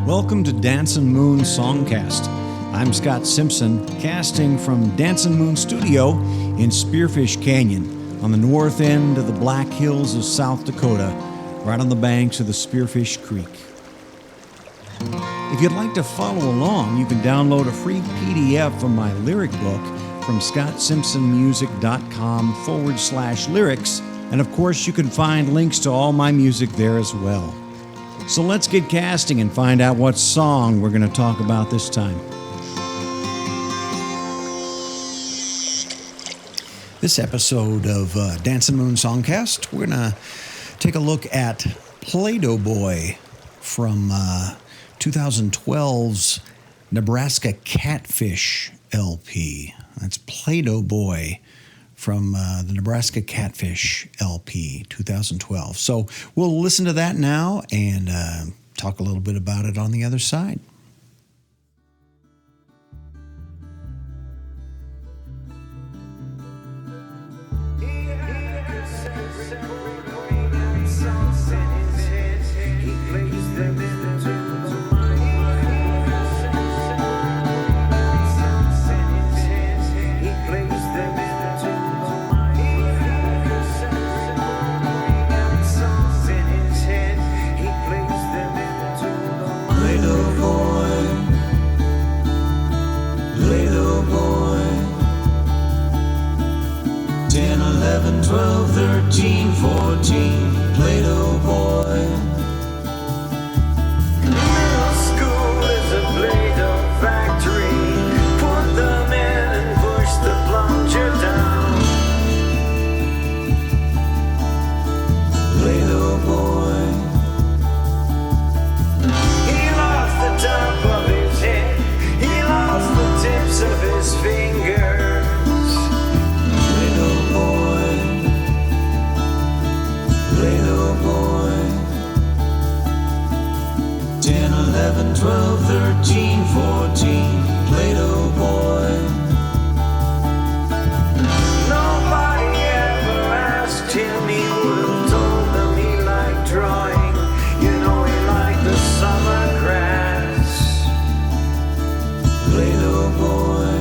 Welcome to Dancin Moon Songcast. I'm Scott Simpson, casting from Dancin Moon Studio in Spearfish Canyon on the north end of the Black Hills of South Dakota, right on the banks of the Spearfish Creek. If you'd like to follow along, you can download a free PDF from my lyric book from scottsimpsonmusic.com/lyrics, and of course you can find links to all my music there as well. So let's get casting and find out what song we're going to talk about this time. This episode of Dancin Moon Songcast, we're going to take a look at Playdough Boy from 2012's Nebraska Catfish LP. That's Playdough Boy from the Nebraska Catfish LP 2012. So we'll listen to that now and talk a little bit about it on the other side. Playdough Boy, 10, 11, 12, 13, 14, Playdough Boy. Middle school is a Playdough factory. Put them in and push the plunger down. Playdough Boy, he lost the top of his head. He lost the tips of his fingers. Playdough Boy, Playdough Boy, 10, 11, 12, 13, 14, Playdough Boy. Nobody ever asked him, he would have told them he liked drawing. You know he liked the summer grass. Playdough Boy,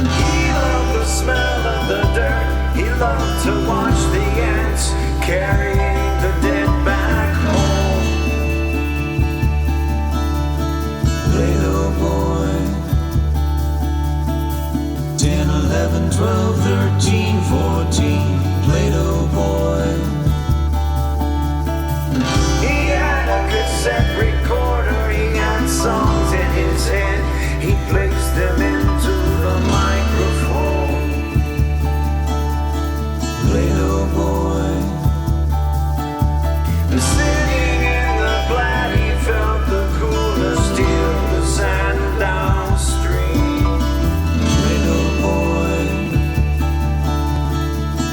he loved the smell of the dirt. He loved to watch the ants carrying the dead back home. Playdough Boy, 10, 11, 12, 13, 14, Playdough Boy. He had a cassette recorder, he had songs in his head, he placed them into the microphone. Playdough Boy, sitting in the Platte, he felt the coolness steal the sand downstream. Playdough Boy,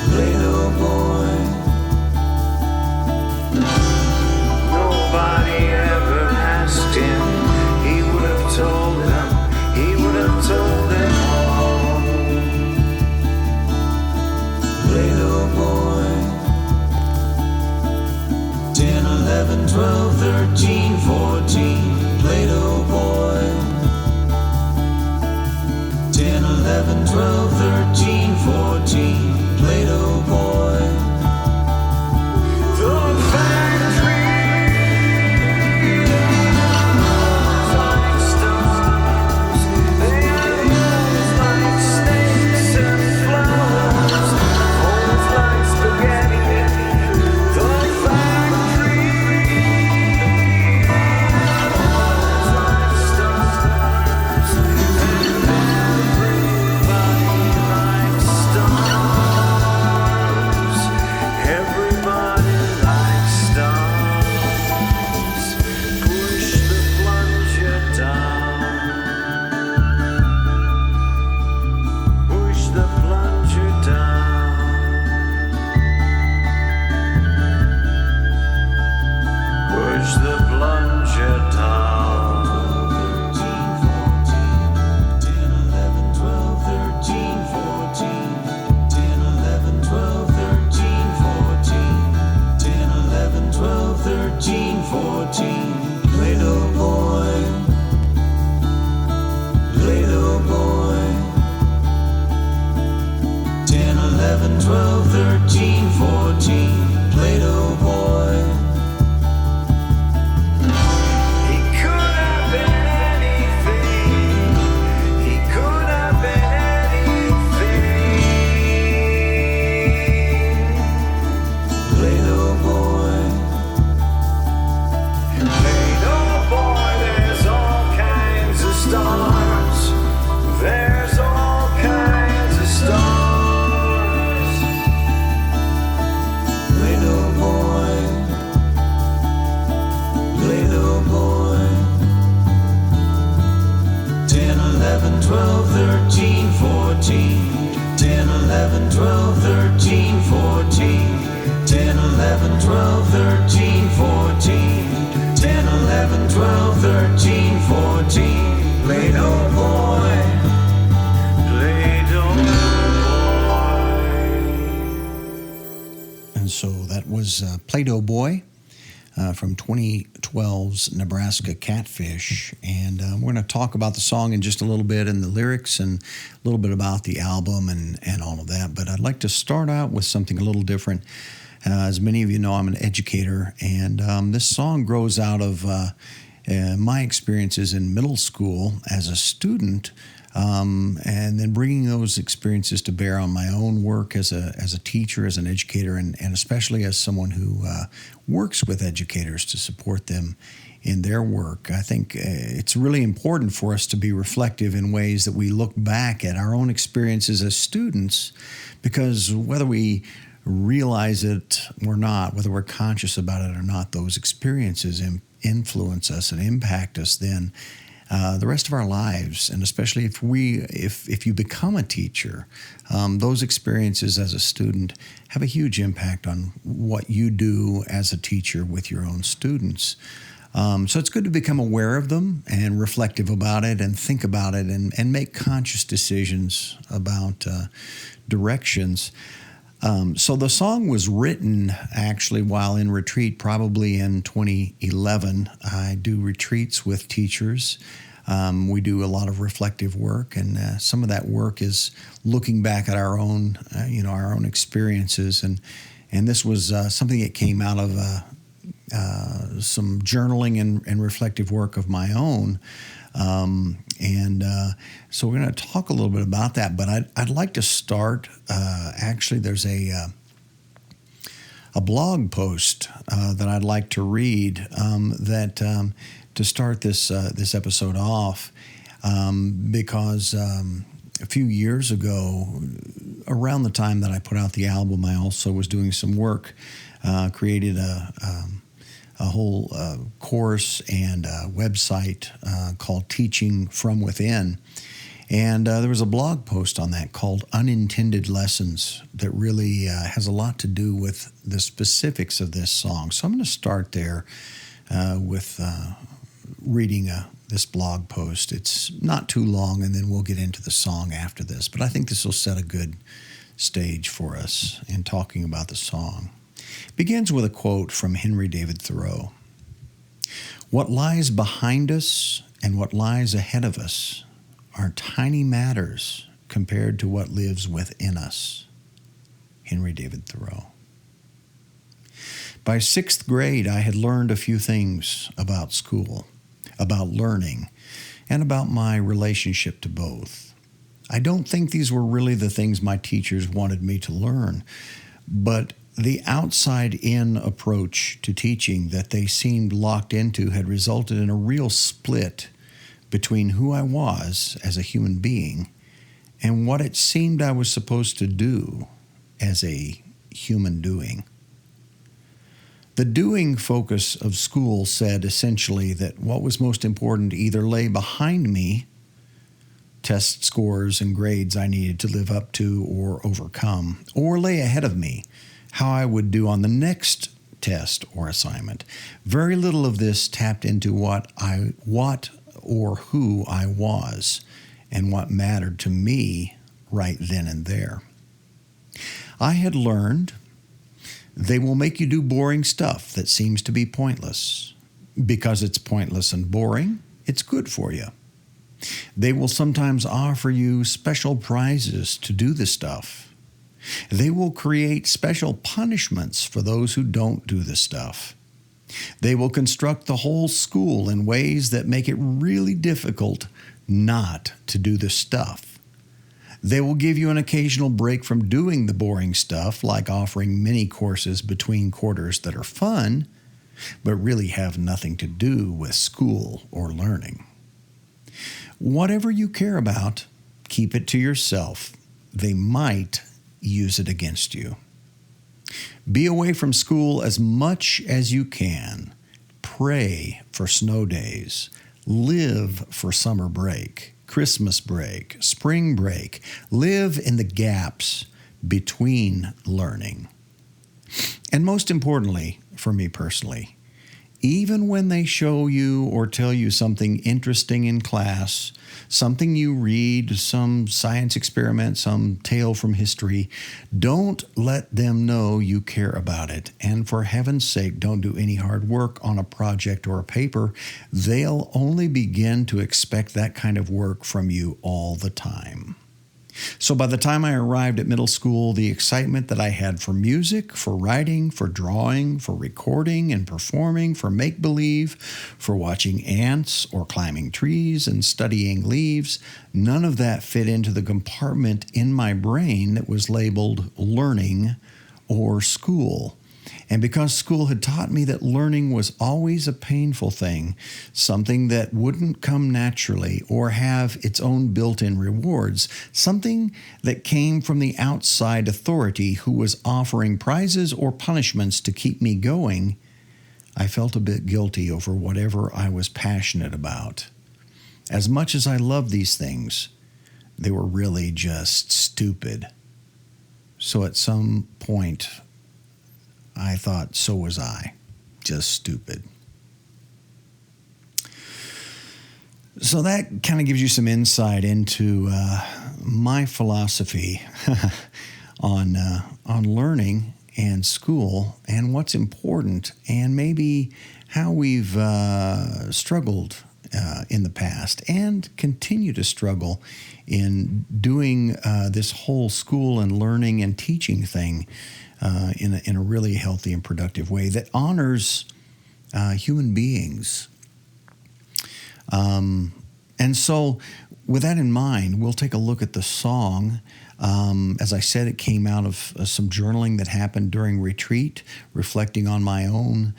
Playdough Boy, nobody ever asked him, he would have told them, he would have told them all. Playdough Boy, 10, 11, 12, 13, 14, Playdough Boy, 10, 11, 12, 13, 14, Playdough Boy. The factory like stars, they are like snakes and flowers, holes like spaghetti. The factory like stars, and everybody likes stars. 11, 12, 13, 14, Play-Doh Boy. He could have been anything. He could have been anything. Play-Doh Boy. Play-Doh Boy, there's all kinds of stars. There's all kinds of stars. Play-Doh Boy. Play-Doh Boy. 10, 11, 12, 13, 14. 10, 11, 12, 13, 14. 10, 11, 12, 13, 14. 10, 11, 12, 13, 14. Play-Doh Boy. Play-Doh Boy. And so that was Playdough Boy from 2012's Nebraska Catfish. And we're going to talk about the song in just a little bit and the lyrics and a little bit about the album and all of that. But I'd like to start out with something a little different. As many of you know, I'm an educator, and this song grows out of my experiences in middle school as a student, and then bringing those experiences to bear on my own work as a teacher, as an educator, and especially as someone who works with educators to support them in their work. I think it's really important for us to be reflective in ways that we look back at our own experiences as students, because whether we realize it or not, whether we're conscious about it or not, those experiences influence us and impact us then the rest of our lives. And especially if you become a teacher, those experiences as a student have a huge impact on what you do as a teacher with your own students. So it's good to become aware of them and reflective about it and think about it and make conscious decisions about directions. So the song was written actually while in retreat, probably in 2011. I do retreats with teachers. We do a lot of reflective work, and some of that work is looking back at our own, our own experiences. And this was something that came out of some journaling and reflective work of my own. So we're going to talk a little bit about that, but I'd like to start, actually there's a blog post that I'd like to read to start this episode off, because a few years ago, around the time that I put out the album, I also was doing some work, created a whole course and a website called Teaching From Within. And there was a blog post on that called Unintended Lessons that really has a lot to do with the specifics of this song. So I'm going to start there with reading this blog post. It's not too long, and then we'll get into the song after this. But I think this will set a good stage for us in talking about the song. It begins with a quote from Henry David Thoreau. "What lies behind us and what lies ahead of us are tiny matters compared to what lives within us." Henry David Thoreau. By 6th grade, I had learned a few things about school, about learning, and about my relationship to both. I don't think these were really the things my teachers wanted me to learn, but the outside-in approach to teaching that they seemed locked into had resulted in a real split between who I was as a human being and what it seemed I was supposed to do as a human doing. The doing focus of school said essentially that what was most important either lay behind me, test scores and grades I needed to live up to or overcome, or lay ahead of me, how I would do on the next test or assignment. Very little of this tapped into what or who I was and what mattered to me right then and there. I had learned they will make you do boring stuff that seems to be pointless. Because it's pointless and boring, it's good for you. They will sometimes offer you special prizes to do the stuff. They will create special punishments for those who don't do the stuff. They will construct the whole school in ways that make it really difficult not to do the stuff. They will give you an occasional break from doing the boring stuff, like offering mini courses between quarters that are fun, but really have nothing to do with school or learning. Whatever you care about, keep it to yourself. They might use it against you. Be away from school as much as you can. Pray for snow days. Live for summer break, Christmas break, spring break. Live in the gaps between learning. And most importantly, for me personally, even when they show you or tell you something interesting in class, something you read, some science experiment, some tale from history, don't let them know you care about it. And for heaven's sake, don't do any hard work on a project or a paper. They'll only begin to expect that kind of work from you all the time. So by the time I arrived at middle school, the excitement that I had for music, for writing, for drawing, for recording and performing, for make-believe, for watching ants or climbing trees and studying leaves, none of that fit into the compartment in my brain that was labeled learning or school. And because school had taught me that learning was always a painful thing, something that wouldn't come naturally or have its own built-in rewards, something that came from the outside authority who was offering prizes or punishments to keep me going, I felt a bit guilty over whatever I was passionate about. As much as I loved these things, they were really just stupid. So at some point, I thought, so was I. Just stupid. So that kind of gives you some insight into my philosophy on learning and school and what's important and maybe how we've struggled in the past and continue to struggle in doing this whole school and learning and teaching thing in a really healthy and productive way that honors human beings. And so with that in mind, we'll take a look at the song. As I said, it came out of some journaling that happened during retreat, reflecting on my own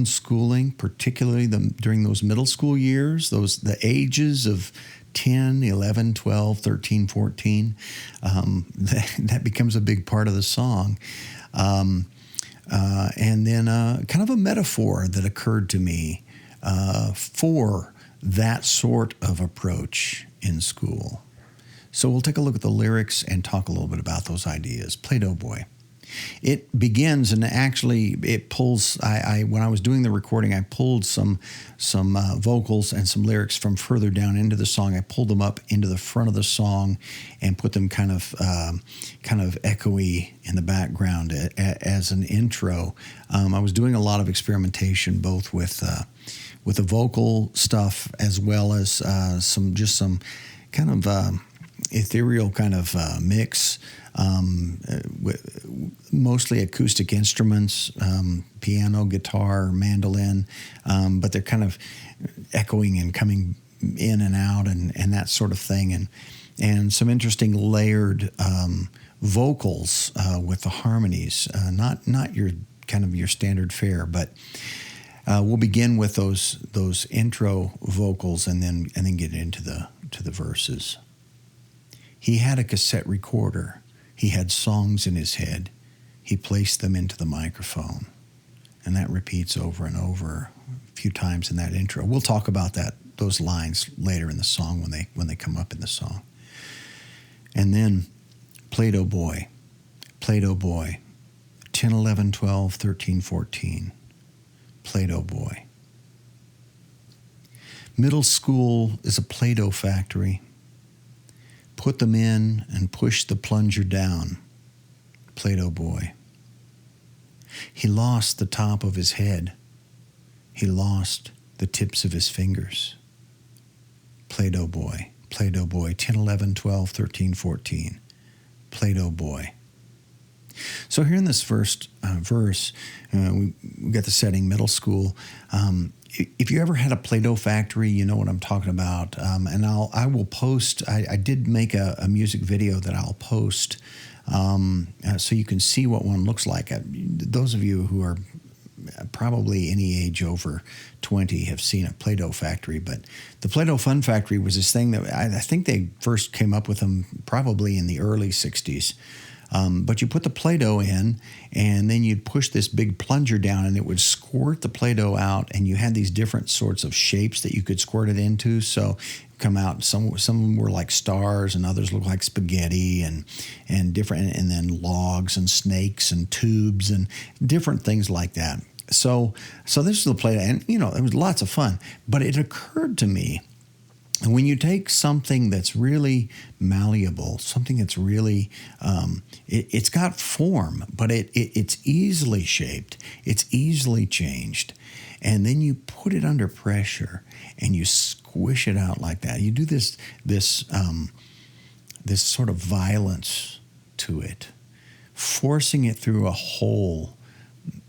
schooling, particularly during those middle school years, the ages of 10, 11, 12, 13, 14. That becomes a big part of the song. And then kind of a metaphor that occurred to me for that sort of approach in school. So we'll take a look at the lyrics and talk a little bit about those ideas. Playdough Boy. It begins, and actually it pulls, when I was doing the recording, I pulled some vocals and some lyrics from further down into the song. I pulled them up into the front of the song and put them kind of echoey in the background as an intro. I was doing a lot of experimentation, both with the vocal stuff as well as some kind of ethereal kind of mix. Mostly acoustic instruments, piano, guitar, mandolin, but they're kind of echoing and coming in and out and that sort of thing, and some interesting layered vocals with the harmonies, not your kind of your standard fare, but we'll begin with those intro vocals and then get into the verses. He had a cassette recorder. He had songs in his head. He placed them into the microphone. And that repeats over and over a few times in that intro. We'll talk about those lines later in the song when they come up in the song. And then Playdough Boy, Playdough Boy, 10, 11, 12, 13, 14. Playdough Boy. Middle school is a Play-Doh factory. Put them in and push the plunger down. Playdough Boy. He lost the top of his head. He lost the tips of his fingers. Playdough Boy. Playdough Boy. 10, 11, 12, 13, 14. Playdough Boy. So here in this first verse, we got the setting, middle school. If you ever had a Play-Doh factory, you know what I'm talking about. And I will post. I did make a music video that I'll post, so you can see what one looks like. Those of you who are probably any age over 20 have seen a Play-Doh factory, but the Play-Doh Fun Factory was this thing that I think they first came up with them probably in the early 60s. But you put the Play-Doh in, and then you'd push this big plunger down, and it would squirt the Play-Doh out, and you had these different sorts of shapes that you could squirt it into. So come out, some of them were like stars, and others looked like spaghetti, and different, and then logs and snakes and tubes and different things like that. So this is the Play-Doh, and it was lots of fun. But it occurred to me, and when you take something that's really malleable, something that's really, it's got form, but it's easily shaped, it's easily changed, and then you put it under pressure and you squish it out like that. You do this sort of violence to it, forcing it through a hole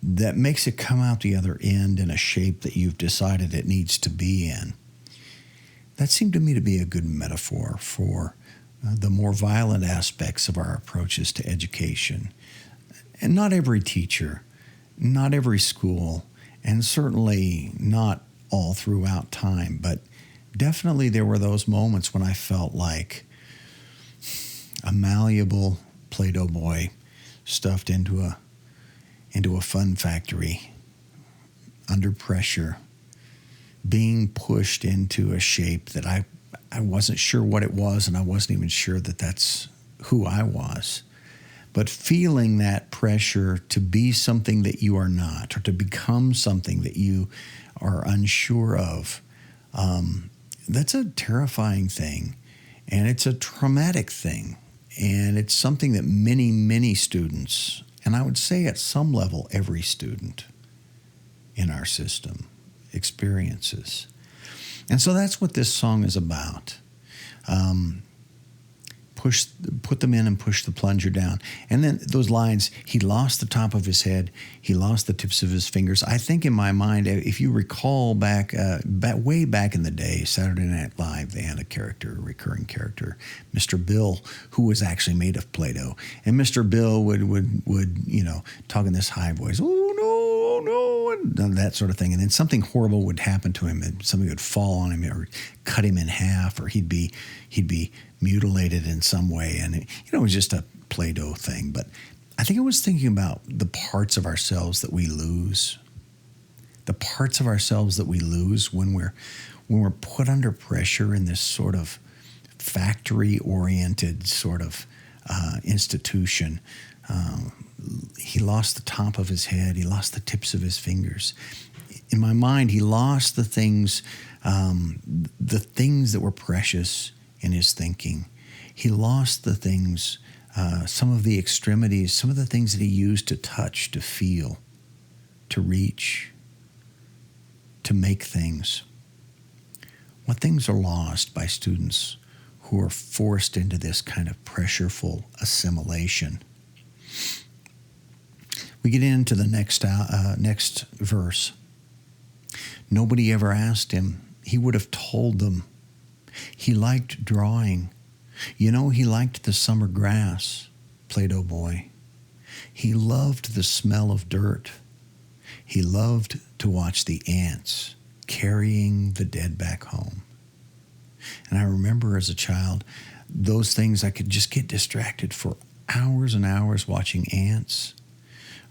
that makes it come out the other end in a shape that you've decided it needs to be in. That seemed to me to be a good metaphor for the more violent aspects of our approaches to education. And not every teacher, not every school, and certainly not all throughout time, but definitely there were those moments when I felt like a malleable Play-Doh boy stuffed into a fun factory under pressure, being pushed into a shape that I wasn't sure what it was, and I wasn't even sure that that's who I was. But feeling that pressure to be something that you are not, or to become something that you are unsure of, that's a terrifying thing, and it's a traumatic thing, and it's something that many, many students, and I would say at some level every student in our system, experiences. And so that's what this song is about. Put them in and push the plunger down. And then those lines, he lost the top of his head, he lost the tips of his fingers. I think in my mind, if you recall back way back in the day, Saturday Night Live, they had a recurring character, Mr. Bill, who was actually made of Play-Doh. And Mr. Bill would talk in this high voice, oh no, and that sort of thing. And then something horrible would happen to him, and something would fall on him or cut him in half, or he'd be mutilated in some way. And it was just a Play-Doh thing. But I think I was thinking about the parts of ourselves that we lose. The parts of ourselves that we lose when we're put under pressure in this sort of factory-oriented sort of institution. He lost the top of his head. He lost the tips of his fingers. In my mind, he lost the things that were precious in his thinking. He lost the things, some of the extremities, some of the things that he used to touch, to feel, to reach, to make things. What things are lost by students who are forced into this kind of pressureful assimilation? We get into the next verse. Nobody ever asked him. He would have told them. He liked drawing. He liked the summer grass, Play-Doh boy. He loved the smell of dirt. He loved to watch the ants carrying the dead back home. And I remember as a child, those things I could just get distracted for hours and hours watching ants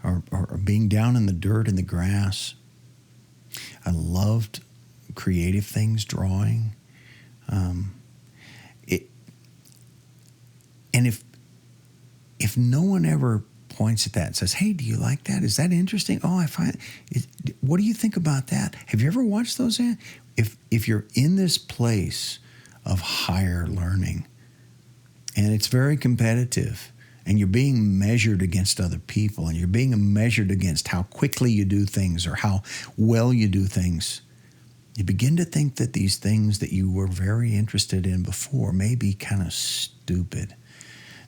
or being down in the dirt and the grass. I loved creative things, drawing. And if no one ever points at that and says, hey, do you like that? Is that interesting? Oh, I find it. What do you think about that? Have you ever watched those? If you're in this place of higher learning, and it's very competitive, and you're being measured against other people, and you're being measured against how quickly you do things or how well you do things, you begin to think that these things that you were very interested in before may be kind of stupid,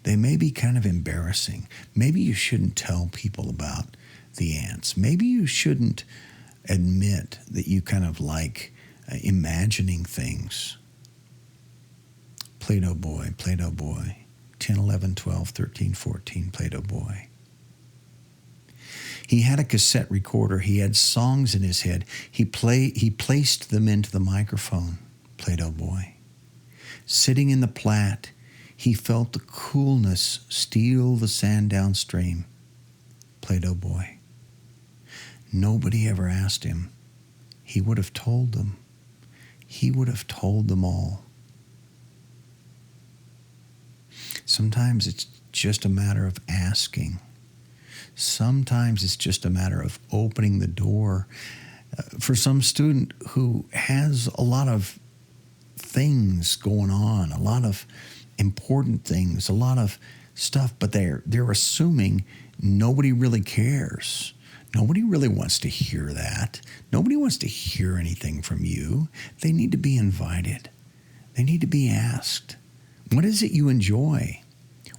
They may be kind of embarrassing. Maybe you shouldn't tell people about the ants. Maybe you shouldn't admit that you kind of like imagining things. Playdough Boy, Playdough Boy, 10, 11, 12, 13, 14, Playdough Boy. He had a cassette recorder. He had songs in his head. He placed them into the microphone, Playdough Boy. Sitting in the Platte, he felt the coolness steal the sand downstream, Playdough Boy. Nobody ever asked him. He would have told them. He would have told them all. Sometimes it's just a matter of asking. Sometimes it's just a matter of opening the door. For some student who has a lot of things going on, a lot of important things, a lot of stuff, but they're assuming nobody really cares. Nobody really wants to hear that. Nobody wants to hear anything from you. They need to be invited. They need to be asked. What is it you enjoy?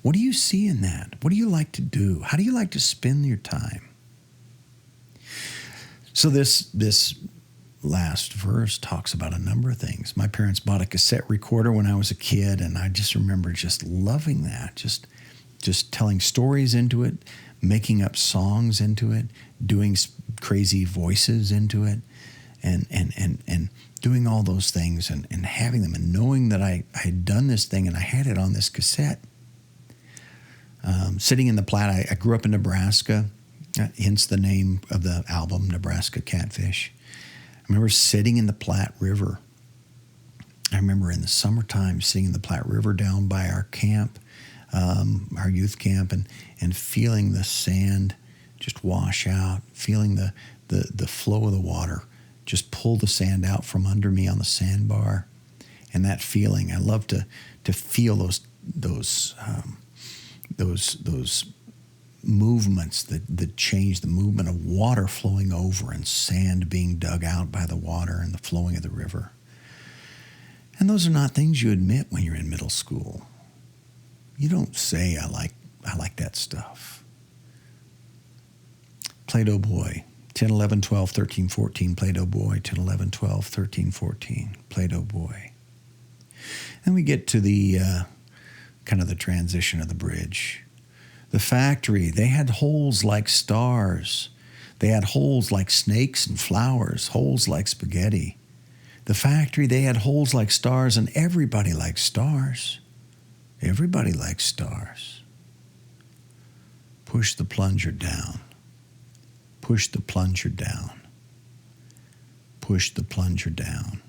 What do you see in that? What do you like to do? How do you like to spend your time? So this last verse talks about a number of things. My parents bought a cassette recorder when I was a kid, and I just remember just loving that, just telling stories into it, making up songs into it, doing crazy voices into it, and doing all those things and having them and knowing that I had done this thing and I had it on this cassette. Sitting in the Platte, I grew up in Nebraska, hence the name of the album, Nebraska Catfish. I remember sitting in the Platte River. I remember in the summertime sitting in the Platte River down by our camp, our youth camp, and feeling the sand just wash out, feeling the flow of the water just pull the sand out from under me on the sandbar. And that feeling, I love to feel those movements that change, the movement of water flowing over and sand being dug out by the water and the flowing of the river. And those are not things you admit when you're in middle school. You don't say, I like that stuff. Playdough Boy, 10, 11, 12, 13, 14, Playdough Boy, 10, 11, 12, 13, 14, Playdough Boy. And we get to the kind of the transition of the bridge. The factory, they had holes like stars. They had holes like snakes and flowers, holes like spaghetti. The factory, they had holes like stars, and everybody likes stars. Everybody likes stars. Push the plunger down. Push the plunger down. Push the plunger down.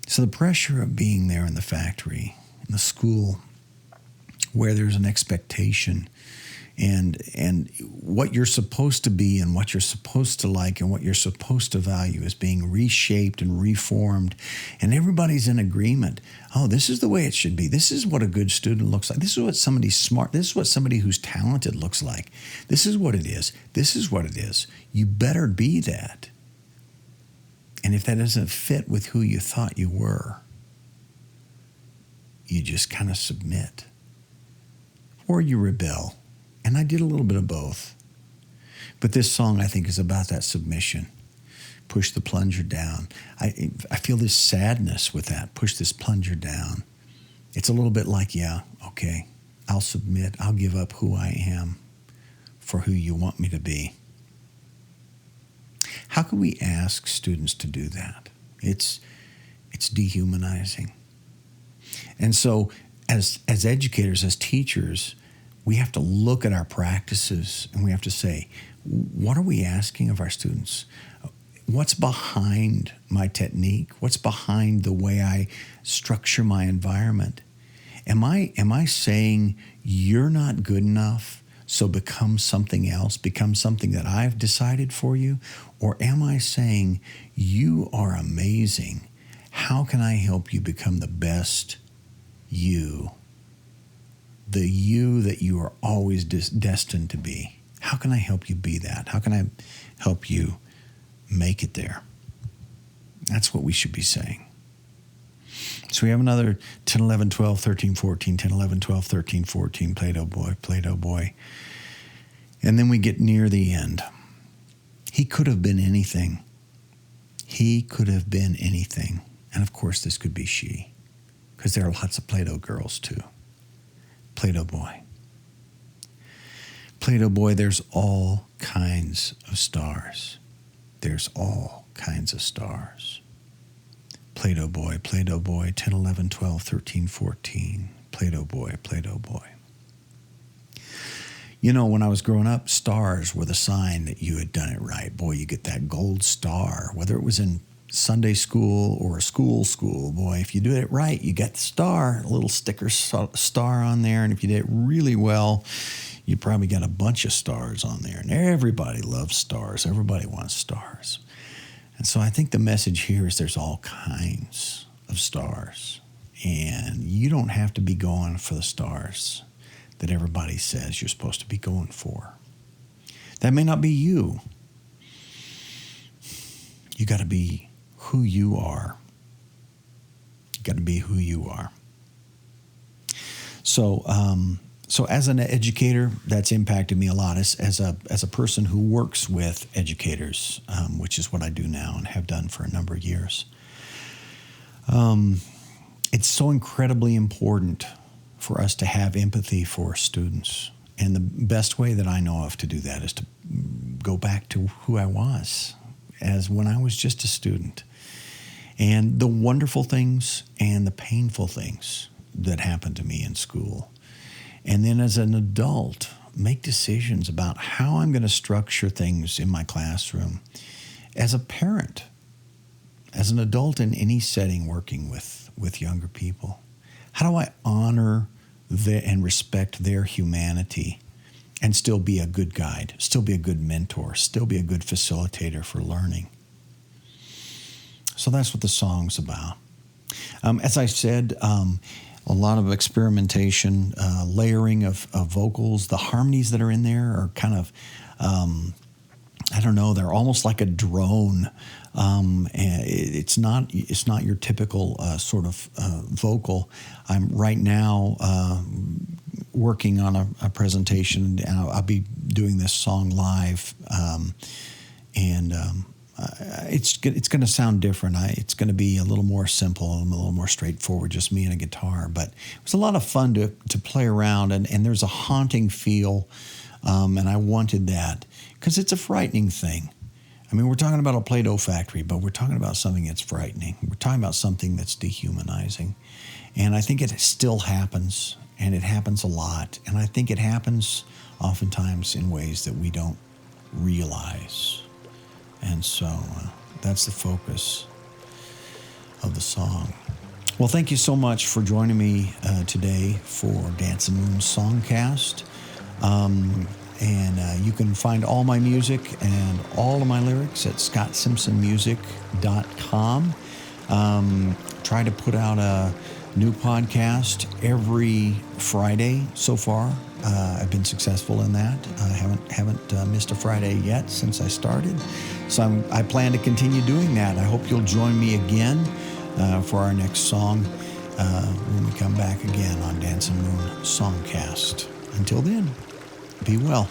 So the pressure of being there in the factory, in the school, where there's an expectation and what you're supposed to be and what you're supposed to like and what you're supposed to value is being reshaped and reformed, and everybody's in agreement. Oh, this is the way it should be. This is what a good student looks like. This is what somebody smart, this is what somebody who's talented looks like. This is what it is. This is what it is. You better be that. And if that doesn't fit with who you thought you were, you just kind of submit. Or you rebel. And I did a little bit of both. But this song, I think, is about that submission. Push the plunger down. I feel this sadness with that. Push this plunger down. It's a little bit like, yeah, okay, I'll submit. I'll give up who I am for who you want me to be. How can we ask students to do that? It's dehumanizing. And so as educators, as teachers, we have to look at our practices and we have to say, what are we asking of our students? What's behind my technique? What's behind the way I structure my environment? Am I saying you're not good enough, so become something else, become something that I've decided for you? Or am I saying you are amazing? How can I help you become the best you? The you that you are always destined to be. How can I help you be that? How can I help you make it there? That's what we should be saying. So we have another 10, 11, 12, 13, 14, 10, 11, 12, 13, 14, Playdough Boy, Playdough Boy. And then we get near the end. He could have been anything. He could have been anything. And of course, this could be she, because there are lots of Playdough girls too. Playdough Boy. Playdough Boy, there's all kinds of stars. There's all kinds of stars. Playdough Boy, 10, 11, 12, 13, 14. Playdough Boy, Playdough Boy. You know, when I was growing up, stars were the sign that you had done it right. Boy, you get that gold star, whether it was in Sunday school or school. Boy, if you do it right, you get the star, a little sticker star on there. And if you did it really well, you probably got a bunch of stars on there. And everybody loves stars. Everybody wants stars. And so I think the message here is there's all kinds of stars. And you don't have to be going for the stars that everybody says you're supposed to be going for. That may not be you. You got to be who you are. You got to be who you are. So as an educator, that's impacted me a lot. As a person who works with educators, which is what I do now and have done for a number of years. It's so incredibly important for us to have empathy for students. And the best way that I know of to do that is to go back to who I was as when I was just a student. And the wonderful things and the painful things that happened to me in school. And then as an adult, make decisions about how I'm going to structure things in my classroom. As a parent, as an adult in any setting working with younger people, how do I honor and respect their humanity and still be a good guide, still be a good mentor, still be a good facilitator for learning? So that's what the song's about. As I said, a lot of experimentation, layering of vocals. The harmonies that are in there are kind of, I don't know, they're almost like a drone. And it's not your typical sort of vocal. I'm right now working on a presentation, and I'll be doing this song live, it's going to sound different. It's going to be a little more simple, a little more straightforward, just me and a guitar. But it was a lot of fun to play around, and there's a haunting feel, and I wanted that because it's a frightening thing. I mean, we're talking about a Play-Doh factory, but we're talking about something that's frightening. We're talking about something that's dehumanizing. And I think it still happens, and it happens a lot. And I think it happens oftentimes in ways that we don't realize. And so that's the focus of the song. Well, thank you so much for joining me today for Dancin' Songcast. And you can find all my music and all of my lyrics at ScottSimpsonMusic.com. Try to put out a new podcast every Friday so far. I've been successful in that. I haven't missed a Friday yet since I started. So I plan to continue doing that. I hope you'll join me again for our next song when we come back again on Dancin' Songcast. Until then, be well.